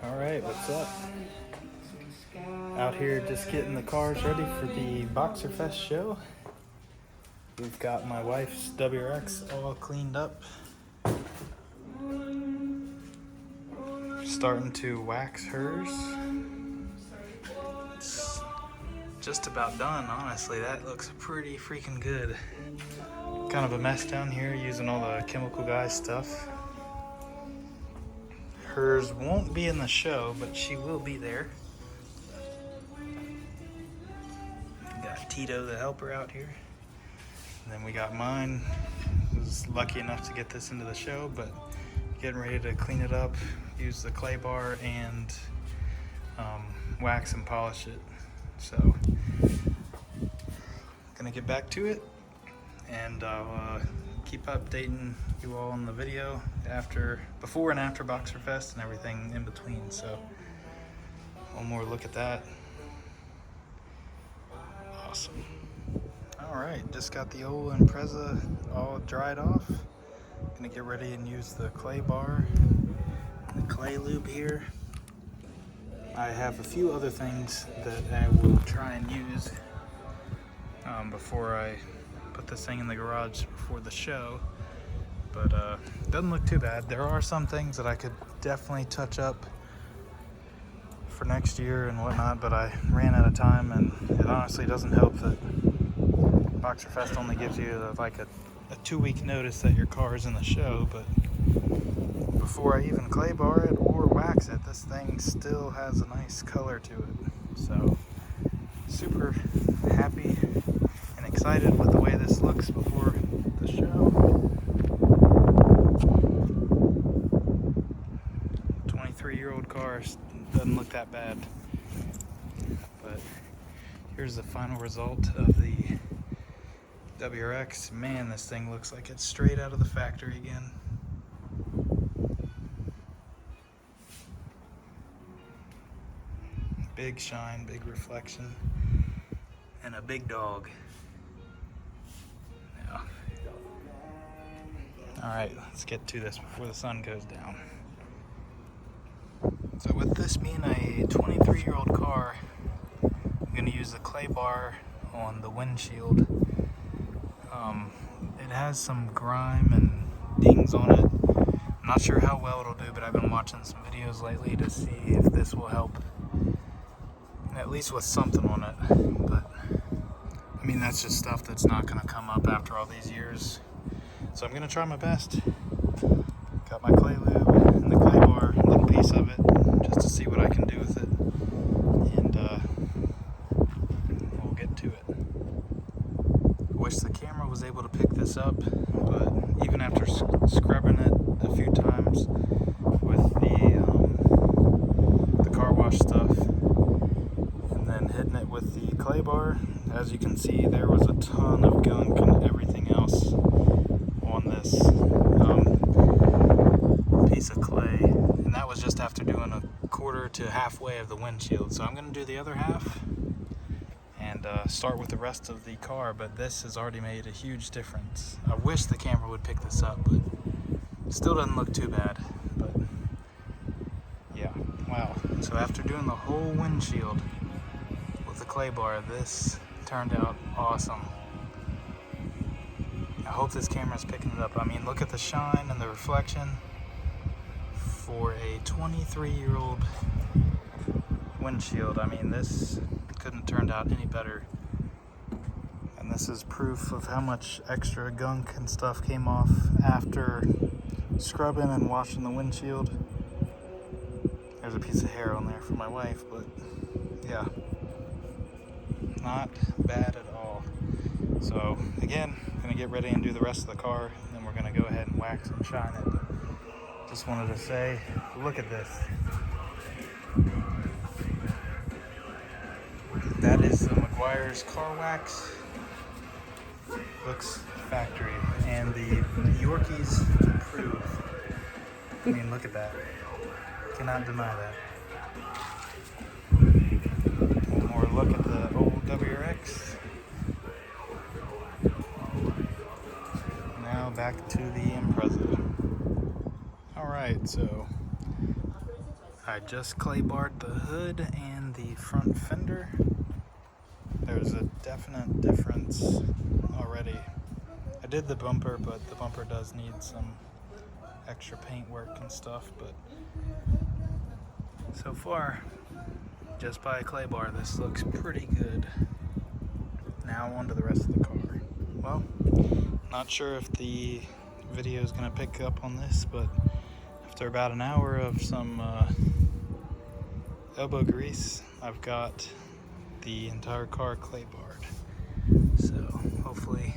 Alright, what's up? Out here just getting the cars ready for the Boxerfest show. We've got my wife's WRX all cleaned up. Starting to wax hers. It's just about done, honestly. That looks pretty freaking good. Kind of a mess down here using all the chemical guy stuff. Hers won't be in the show, but she will be there. Got Tito, the helper, out here. And then we got mine. Was lucky enough to get this into the show, but getting ready to clean it up, use the clay bar, and wax and polish it. So, gonna get back to it, and I'll keep updating you all on the video before and after Boxerfest and everything in between. So, one more look at that. Awesome. Alright, just got the old Impreza all dried off. Gonna get ready and use the clay bar, the clay lube here. I have a few other things that I will try and use before I put this thing in the garage before the show, but doesn't look too bad. There are some things that I could definitely touch up for next year and whatnot, but I ran out of time, and it honestly doesn't help that Boxerfest only gives you like a 2-week notice that your car is in the show. But before I even clay bar it or wax it, this thing still has a nice color to it. So super happy and excited with the way this looks before the show. 23-year-old car doesn't look that bad, but here's the final result of the WRX. Man, this thing looks like it's straight out of the factory again. Big shine, big reflection, and a big dog. Yeah. Alright, let's get to this before the sun goes down. So with this being a 23-year-old car, I'm going to use the clay bar on the windshield. It has some grime and dings on it. I'm not sure how well it'll do, but I've been watching some videos lately to see if this will help, at least with something on it. But I mean, that's just stuff that's not going to come up after all these years. So I'm going to try my best. Got my clay lube and the clay bar, a little piece of it, just to see what I can do with it. And we'll get to it. Wish the camera was able to pick this up, but even after scrubbing it a few times with the car wash stuff and then hitting it with the clay bar, as you can see, there was a ton of gunk and everything else on this piece of clay, and that was just after doing a quarter to halfway of the windshield. So I'm going to do the other half and start with the rest of the car, but this has already made a huge difference. I wish the camera would pick this up, but it still doesn't look too bad. But yeah, wow. So after doing the whole windshield with the clay bar, this turned out awesome. I hope this camera's picking it up. I mean, look at the shine and the reflection for a 23-year-old windshield. I mean, this couldn't turned out any better. And this is proof of how much extra gunk and stuff came off after scrubbing and washing the windshield. There's a piece of hair on there for my wife, but yeah, not bad at all. So again, gonna get ready and do the rest of the car, and then we're gonna go ahead and wax and shine it. But just wanted to say, look at this. That is the McGuire's car wax. Looks factory, and the Yorkies improve. I mean, look at that. Cannot deny that. One more look at the old WRX. Now back to the Impreza. Alright, so I just clay barred the hood and the front fender. There's a definite difference already. I did the bumper, but the bumper does need some extra paint work and stuff, but so far, just by a clay bar, this looks pretty good. Now on to the rest of the car. Well, not sure if the video is going to pick up on this, but after about an hour of some elbow grease, I've got the entire car clay barred. So hopefully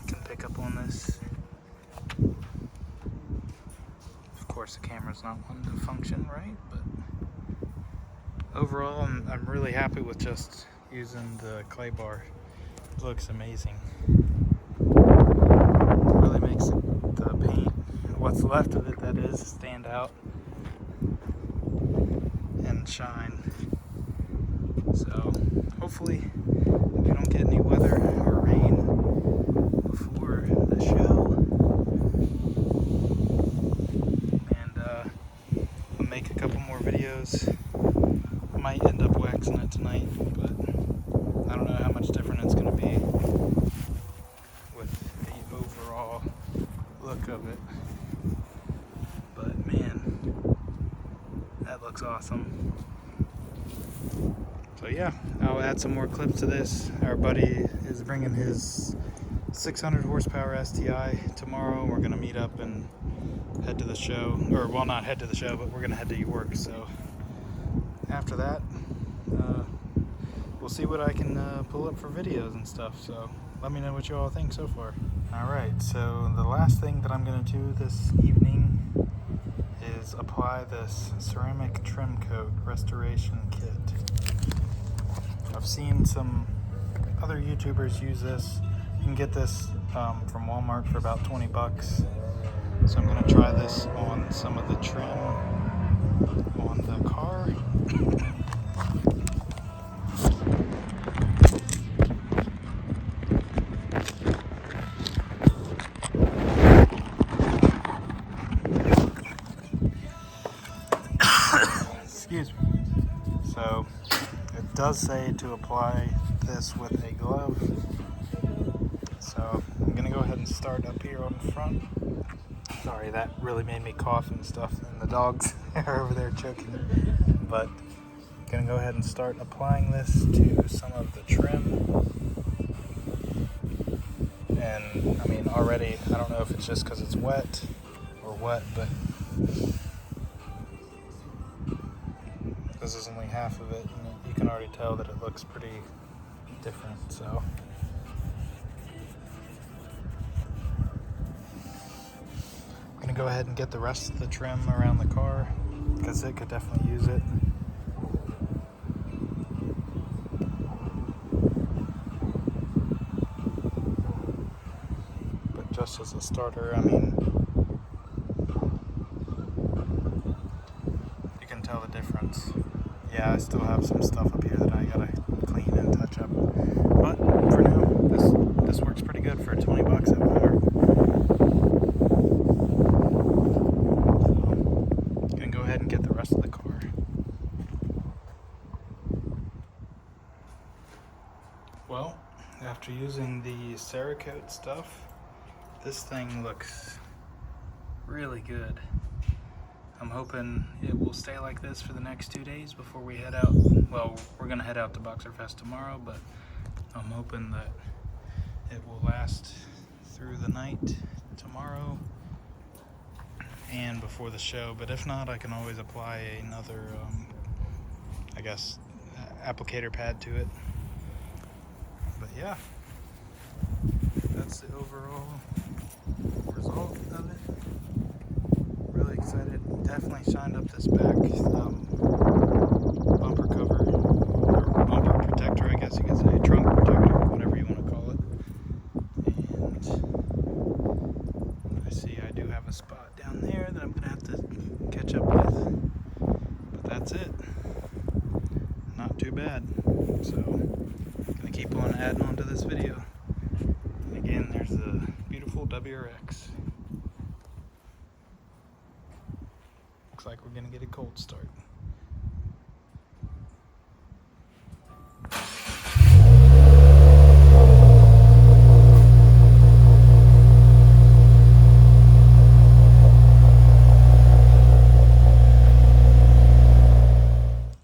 I can pick up on this. Of course the camera's not one to function right, but overall I'm really happy with just using the clay bar. It looks amazing. It really makes the paint, what's left of it that is, stand out and shine. So hopefully we don't get any weather or rain before the show, and I'll make a couple more videos. I might end up waxing it tonight, but I don't know how much different it's going to be with the overall look of it. But man, that looks awesome. So yeah, I'll add some more clips to this. Our buddy is bringing his 600 horsepower STI tomorrow. We're gonna meet up and head to the show, or well, not head to the show, but we're gonna head to York. So after that, we'll see what I can pull up for videos and stuff. So let me know what you all think so far. All right, so the last thing that I'm gonna do this evening is apply this ceramic trim coat restoration kit. I've seen some other YouTubers use this. You can get this from Walmart for about 20 bucks. So I'm gonna try this on some of the trim on the car. Excuse me. So it does say to apply this with a glove. So I'm gonna go ahead and start up here on the front. Sorry, that really made me cough and stuff, and the dogs are over there choking. But I'm gonna go ahead and start applying this to some of the trim. And I mean, already, I don't know if it's just because it's wet or what, but this is only half of it, and you can already tell that it looks pretty different. So I'm gonna go ahead and get the rest of the trim around the car because it could definitely use it. But just as a starter, I mean, you can tell the difference. Yeah, I still have some stuff up here that I gotta clean and touch up. But for now, this works pretty good for 20 bucks at Walmart. So, gonna go ahead and get the rest of the car. Well, after using the Cerakote stuff, this thing looks really good. I'm hoping it will stay like this for the next 2 days before we head out. Well, we're gonna head out to Boxerfest tomorrow, but I'm hoping that it will last through the night tomorrow and before the show. But if not, I can always apply another, I guess, applicator pad to it. But yeah, that's the overall result of it. Really excited. Definitely shined up this back bumper cover, or bumper protector, I guess you could say, trunk protector, whatever you want to call it. And I see I do have a spot down there that I'm going to have to catch up with. But that's it. Not too bad. So, going to keep on adding on to this video. And again, there's the beautiful WRX. Looks like we're gonna get a cold start.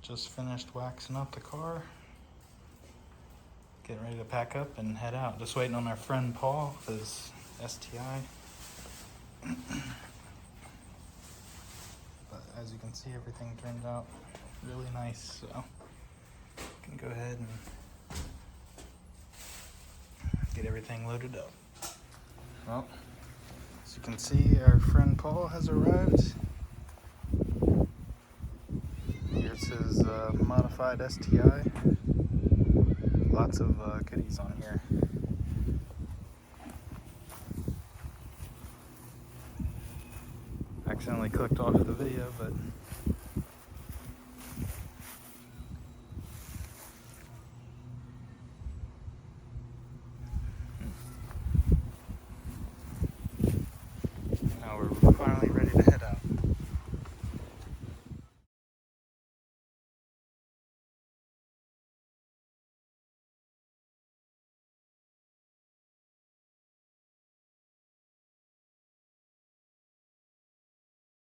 Just finished waxing up the car. Getting ready to pack up and head out. Just waiting on our friend Paul with his STI. But as you can see, everything turned out really nice. So can go ahead and get everything loaded up. Well, as you can see, our friend Paul has arrived. Here's his modified STI. Lots of goodies on here. Accidentally clicked off the video, but